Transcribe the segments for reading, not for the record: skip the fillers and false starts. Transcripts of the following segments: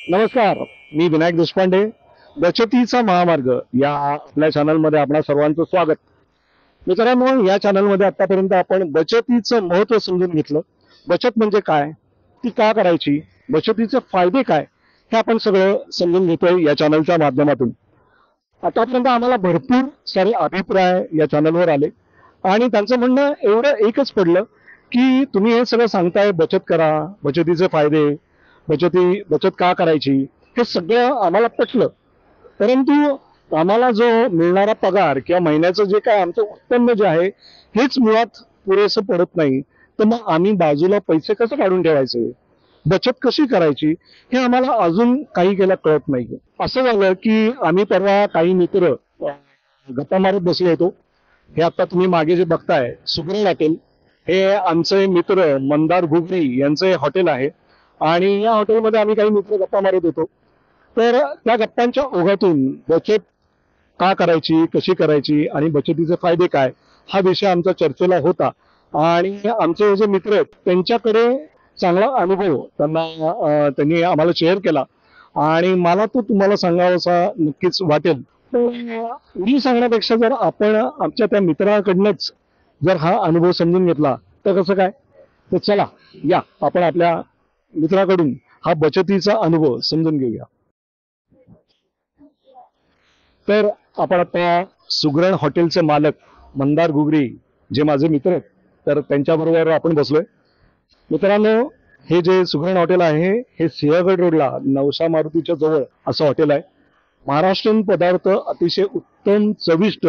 नमस्कार. मी विनायक देशपांडे. बचतीचा महामार्ग या आपल्या चॅनलमध्ये आपणा सर्वांचं स्वागत. मित्रांनो, या चॅनलमध्ये आतापर्यंत आपण बचतीचं महत्त्व समजून घेतलं. बचत म्हणजे काय, ती का करायची, बचतीचे फायदे काय, हे आपण सगळं समजून घेतोय या चॅनलच्या माध्यमातून. आतापर्यंत आम्हाला भरपूर सारे अभिप्राय या चॅनलवर आले आणि त्यांचं म्हणणं एवढं एकच पडलं की तुम्ही हे सगळं सांगताय, बचत करा, बचतीचे फायदे, बचत का करायची, हे सगळं आम्हाला पटलं. परंतु आम्हाला जो मिळणारा पगार किंवा महिन्याचं जे काय आमचं उत्पन्न जे आहे हेच मुळात पुरेसं पडत नाही. तर मग आम्ही बाजूला पैसे कसे काढून ठेवायचे, बचत कशी करायची, हे आम्हाला अजून काही केलं कळत नाही. असं झालं की आम्ही परवा काही मित्र गप्पा मारत बसले होतो. हे आता तुम्ही मागे जे बघताय सुग्रण हॉटेल, हे आमचे मित्र मंदार घुगरी यांचे हॉटेल आहे आणि या हॉटेलमध्ये आम्ही काही मित्र गप्पा मारत होतो. तर त्या गप्पांच्या ओघातून बचत का करायची, कशी करायची आणि बचतीचे फायदे काय, हा विषय आमचा चर्चेला होता. आणि आमचे जे मित्र आहेत त्यांच्याकडे चांगला अनुभव त्यांनी आम्हाला शेअर केला आणि मला तो तुम्हाला सांगावासा नक्कीच वाटेल. मी सांगण्यापेक्षा जर आपण आमच्या त्या मित्राकडनंच जर हा अनुभव समजून घेतला तर कसं काय. तर चला या आपण आपल्या मित्राकडून हा बचतीचा अनुभव समजून घेऊया. तर आपण आता सुग्रण हॉटेलचे मालक मंदार घुगरी जे माझे मित्र आहेत तर त्यांच्याबरोबर आपण बसलोय. मित्रांनो, हे जे सुग्रण हॉटेल आहे हे सिंहगड रोडला नवसा मारुतीच्या जवळ असं हॉटेल आहे. महाराष्ट्रीयन पदार्थ अतिशय उत्तम, चविष्ट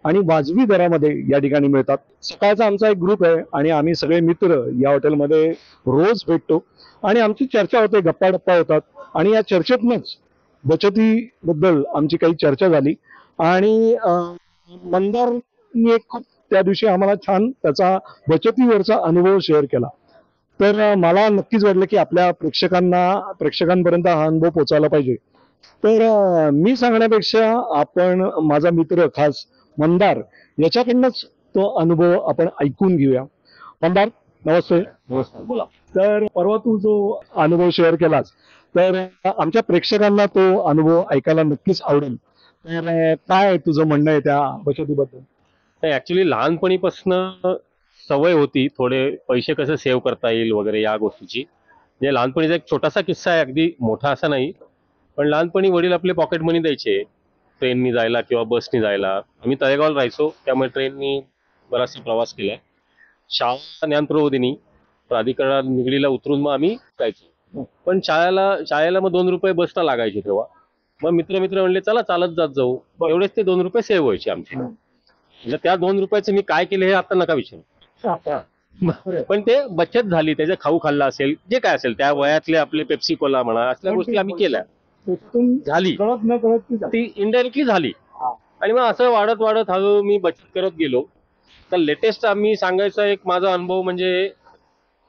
आणि वाजवी दरामध्ये या ठिकाणी मिळतात. सकाळचा आमचा एक ग्रुप आहे आणि आम्ही सगळे मित्र या हॉटेलमध्ये रोज भेटतो आणि आमची चर्चा होते, गप्पा टप्पा होतात आणि या चर्चेतनंच बचतीबद्दल आमची काही चर्चा झाली आणि मंदारनी एक खूप त्या दिवशी आम्हाला छान त्याचा बचतीवरचा अनुभव शेअर केला. तर मला नक्कीच वाटलं की आपल्या प्रेक्षकांपर्यंत हा अनुभव पोहोचायला पाहिजे. तर मी सांगण्यापेक्षा आपण माझा मित्र खास मंदार याच्याकडनंच तो अनुभव आपण ऐकून घेऊया. मंदार, नमस्ते. नमस्कार, बोला. तर परवा तू जो अनुभव शेअर केलास तर आमच्या प्रेक्षकांना तो अनुभव ऐकायला नक्कीच आवडेल. तर काय तुझं म्हणणं आहे त्या बचतीबद्दल? नाही, ऍक्च्युली लहानपणीपासून सवय होती थोडे पैसे कसे सेव्ह करता येईल वगैरे या गोष्टीची. म्हणजे लहानपणीचा एक छोटासा किस्सा आहे, अगदी मोठा असा नाही. पण लहानपणी वडील आपले पॉकेट मनी द्यायचे ट्रेननी जायला किंवा बसनी जायला. आम्ही तळेगावला राहायचो त्यामुळे ट्रेननी बराचसा प्रवास केलाय. शाळा ज्ञान प्रबोधिनी प्राधिकरणात निगडीला उतरून मग आम्ही जायचो. पण शाळेला मग 2 रुपये बसला लागायचे तेव्हा. मग मित्र म्हणले चला चालत जात जाऊ. एवढेच ते 2 रुपये सेव्ह व्हायचे आमचे. म्हणजे त्या 2 रुपयाचं मी काय केलं हे आता नका विचारू. पण ते बचत झाली, त्याचे खाऊ खाल्ला असेल, जे काय असेल त्या वयातले आपले पेप्सी कोला म्हणा असल्या गोष्टी आम्ही केल्या, झाली कळत न कळत ती इनडायरेक्टली झाली. आणि मग असं वाढत वाढत हळूहळू मी बचत करत गेलो. तर लेटेस्ट आम्ही सांगायचा एक माझा अनुभव म्हणजे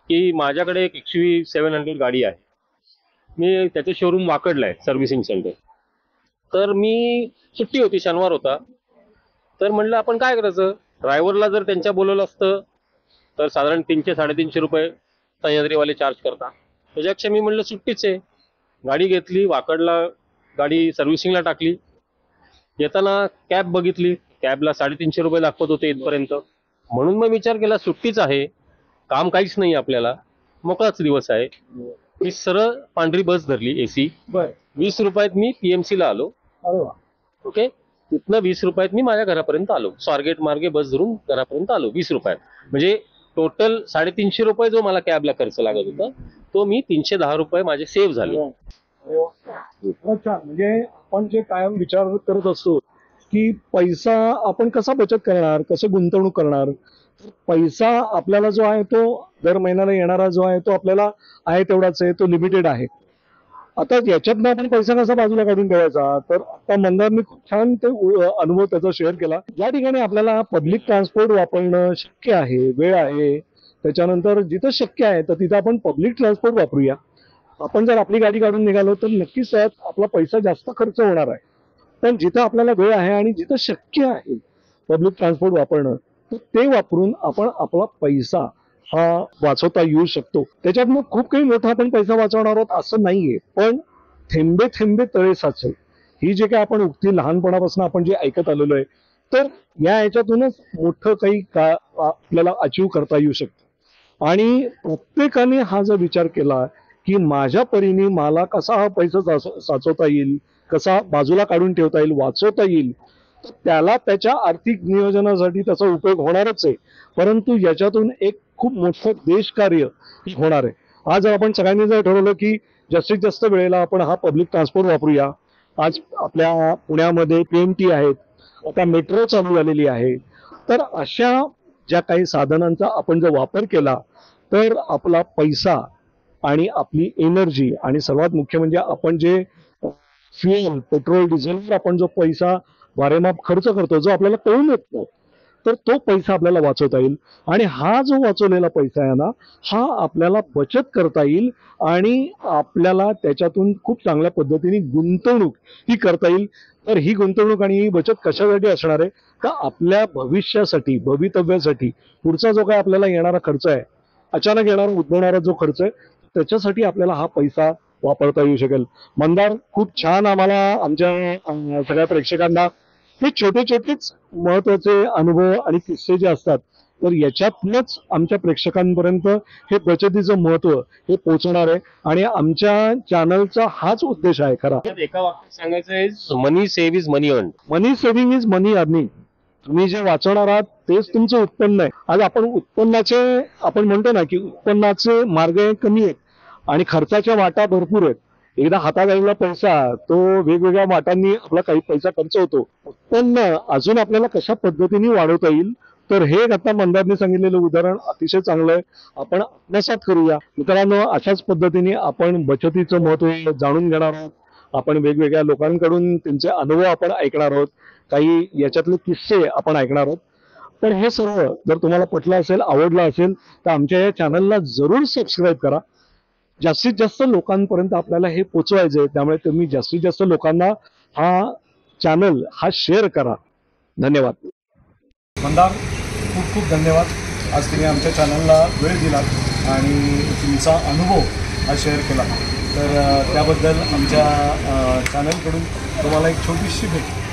की माझ्याकडे एक XUV 700 गाडी आहे. मी त्याचं शोरूम वाकडलाय, सर्व्हिसिंग सेंटर. तर मी सुट्टी होती, शनिवार होता. तर म्हणलं आपण काय करायचं, ड्रायव्हरला जर त्यांच्या बोलवलं असतं तर साधारण 300-350 रुपये सह्याद्रीवाले चार्ज करता. त्याच्यापेक्षा मी म्हणलं सुट्टीच आहे, गाडी घेतली, वाकडला गाडी सर्व्हिसिंगला टाकली. येताना कॅब बघितली, कॅबला 350 रुपये दाखवत होते इथपर्यंत. म्हणून मग विचार केला सुट्टीच आहे, काम काहीच नाही आपल्याला, मोकळाच दिवस आहे. मी सरळ पांढरी बस धरली AC. 20 रुपयात मी PMC ला आलो. ओके, तिथनं 20 रुपयात मी माझ्या घरापर्यंत आलो. स्वारगेट मार्गे बस धरून घरापर्यंत आलो 20 रुपयात. म्हणजे टोटल 350 रुपये जो मला कॅबला खर्च लागत होता तो मी 310 रुपये माझे सेव्ह झाले. अच्छा, म्हणजे आपण जे कायम विचार करत असतो की पैसा आपण कसा बचत करणार, कसं गुंतवणूक करणार. पैसा आपल्याला जो आहे तो दर महिन्याला येणारा जो आहे तो आपल्याला आहे तेवढाच आहे, तो लिमिटेड आहे. आता याच्यातनं आपण पैसा कसा बाजूला काढून ठेवायचा. तर आता मंदारने खूप छान ते अनुभव त्याचा शेअर केला. ज्या ठिकाणी आपल्याला पब्लिक ट्रान्सपोर्ट वापरणं शक्य आहे, वेळ आहे, त्याच्यानंतर जिथं शक्य आहे तर तिथं आपण पब्लिक ट्रान्सपोर्ट वापरूया. आपण जर आपली गाडी काढून निघालो तर नक्कीच त्यात आपला पैसा जास्त खर्च होणार आहे. पण जिथं आपल्याला वेळ आहे आणि जिथं शक्य आहे पब्लिक ट्रान्सपोर्ट वापरणं तर ते वापरून आपण आपला पैसा हा वाचवता येऊ शकतो. त्याच्यातनं खूप काही मोठा आपण पैसा वाचवणार आहोत असं नाहीये, पण थेंबे थेंबे तळे साचे, ही जे काही आपण उक्ती लहानपणापासून आपण जे ऐकत आलेलो आहे, तर या ह्याच्यातूनच मोठं काही आपल्याला अचीव करता येऊ शकतं. आणि प्रत्येकाने हा जर विचार केला की माझ्या परीने मला कसा हा पैसा साचवता येईल, कसा बाजूला काढून ठेवता येईल, वाचवता येईल, तर त्याला त्याच्या आर्थिक नियोजनासाठी त्याचा उपयोग होणारच आहे. परंतु याच्यातून एक खूप मोठं देशकार्य होणार आहे. आज आपण सगळ्यांनी जर ठरवलं की जास्तीत जास्त वेळेला आपण हा पब्लिक ट्रान्सपोर्ट वापरूया, आज आपल्या पुण्यामध्ये PMT आहेत, आता मेट्रो चालू झालेली आहे, तर अशा ज्या काही साधनांचा आपण जर वापर केला तर आपला पैसा आणि आपली एनर्जी आणि सर्वात मुख्य म्हणजे आपण जे फ्युएल, पेट्रोल, डिझेलवर आपण जो पैसा वारेमाप खर्च करतो, जो आपल्याला कळून येत नाही, तर तो पैसा आपल्याला वाचवता येईल. आणि हा जो वाचवलेला पैसा आहे ना, हा आपल्याला बचत करता येईल आणि आपल्याला त्याच्यातून खूप चांगल्या पद्धतीने गुंतवणूक ही करता येईल. तर ही गुंतवणूक आणि ही बचत कशासाठी असणार आहे, का आपल्या भविष्यासाठी, भवितव्यासाठी, पुढचा जो काय आपल्याला येणारा खर्च आहे, अचानक येणारा उद्भवणारा जो खर्च आहे, त्याच्यासाठी आपल्याला हा पैसा वापरता येऊ शकेल. मंदार, खूप छान आम्हाला आमच्या सगळ्या प्रेक्षकांना हे छोटे छोटेच महत्वाचे अनुभव आणि किस्से जे असतात, तर याच्यातूनच आमच्या प्रेक्षकांपर्यंत हे बचतीचं महत्व हे पोहोचणार आहे. आणि आमच्या चॅनलचा हाच उद्देश आहे खरा. त्यात एका वाक्यात सांगायचं आहे, money save is money earn. Money saving is money earning. तुम्ही जे वाचवणार आहात तेच तुमचं उत्पन्न आहे. आज आपण उत्पन्नाचे, आपण म्हणतो ना की उत्पन्नाचे मार्ग कमी आहेत आणि खर्चाच्या वाटा भरपूर आहेत. एकदा हातात आलेला पैसा तो वेगवेगळ्या वाटांनी आपला काही पैसा खर्च होतो. उत्पन्न अजून आपल्याला कशा पद्धतीने वाढवता येईल, तर हे आता मंदारने सांगितलेलं उदाहरण अतिशय चांगलं आहे. आपण आत्मसात करूया. मित्रांनो, अशाच पद्धतीने आपण बचतीचं महत्व जाणून घेणार आहोत. आपण वेगवेगळ्या लोकांकडून त्यांचे अनुभव आपण ऐकणार आहोत, काही याच्यातले किस्से आपण ऐकणार आहोत. पण हे सर्व जर तुम्हाला पटलं असेल, आवडलं असेल, तर आमच्या या चॅनलला जरूर सबस्क्राईब करा. जास्तीत जास्त लोकांपर्यंत आपल्याला हे पोचवायचं आहे, त्यामुळे तुम्ही जास्तीत जास्त लोकांना हा चॅनल हा शेअर करा. धन्यवाद. मंदार, खूप खूप धन्यवाद. आज तुम्ही आमच्या चॅनलला वेळ दिलात आणि तुमचा अनुभव हा शेअर केला, तर त्याबद्दल आमच्या चॅनलकडून तुम्हाला एक छोटीशी भेट.